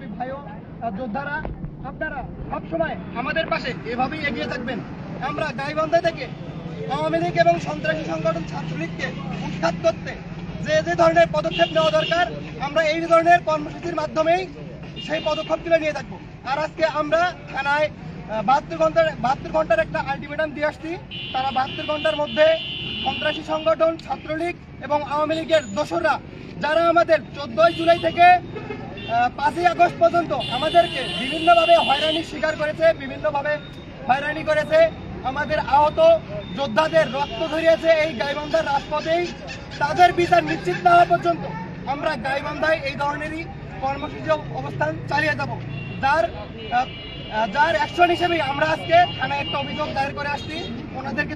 মেধাবী ভাই ও যোদ্ধারা, আপনারা সবসময় আমাদের পাশে এভাবেই এগিয়ে থাকবেন। আমরা গাইবান্ধা থেকে আওয়ামী লীগ এবং সন্ত্রাসী সংগঠন ছাত্রলীগকে উৎখাত করতে যে ধরনের পদক্ষেপ নেওয়া দরকার, আমরা এই ধরনের কর্মসূচির মাধ্যমেই সেই পদক্ষেপগুলো নিয়ে থাকবো। আর আজকে আমরা থানায় 72 ঘন্টার একটা আলটিমেটাম দিয়ে আসছি। তারা 72 ঘন্টার মধ্যে সন্ত্রাসী সংগঠন ছাত্রলীগ এবং আওয়ামী লীগের দোসররা যারা আমাদের 14 জুলাই থেকে 5ই আগস্ট পর্যন্ত আমাদেরকে বিভিন্নভাবে হয়রানির শিকার করেছে, বিভিন্নভাবে হয়রানি করেছে, আমাদের আহত যোদ্ধাদের রক্ত ঝরিয়েছে এই গাইবান্ধার রাজপথেই, তাদের বিচার নিশ্চিত না হওয়া পর্যন্ত আমরা গাইবান্ধায় এই ধরনেরই কর্মসূচি অবস্থান চালিয়ে যাব। যার অ্যাকশন হিসেবে আমরা আজকে থানায় একটা অভিযোগ দায়ের করে আসছি। ওনাদেরকে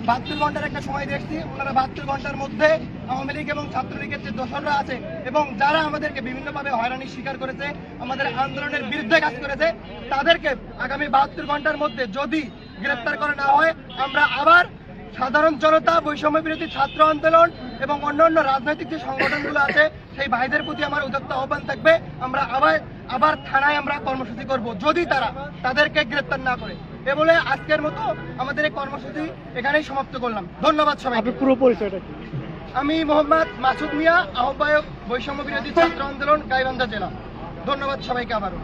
72 ঘন্টার একটা সময় দিয়েছি। ওনারা 72 ঘন্টার মধ্যে আওয়ামী লীগ এবং ছাত্রলীগের যে দোসররা আছে এবং যারা আমাদেরকে বিভিন্নভাবে হয়রানির শিকার করেছে, আমাদের আন্দোলনের বিরুদ্ধে কাজ করেছে, তাদেরকে আগামী 72 ঘন্টার মধ্যে যদি গ্রেপ্তার করা না হয়, আমরা আবার সাধারণ জনতা, বৈষম্য বিরোধী ছাত্র আন্দোলন এবং অন্যান্য রাজনৈতিক যে সংগঠনগুলো আছে সেই ভাইদের প্রতি আমার উদ্যোক্ত আহ্বান থাকবে। আমরা আবার থানায় আমরা কর্মসূচি করব যদি তাদেরকে গ্রেপ্তার না করে। এ বলে আজকের মতো আমাদের এই কর্মসূচি এখানেই সমাপ্ত করলাম। ধন্যবাদ সবাই। পুরো পরিচয়টা কি? আমি মোহাম্মদ মাসুদ মিয়া, আহ্বায়ক বৈষম্য বিরোধী ছাত্র আন্দোলন গাইবান্ধা জেলা। ধন্যবাদ সবাইকে আবারও।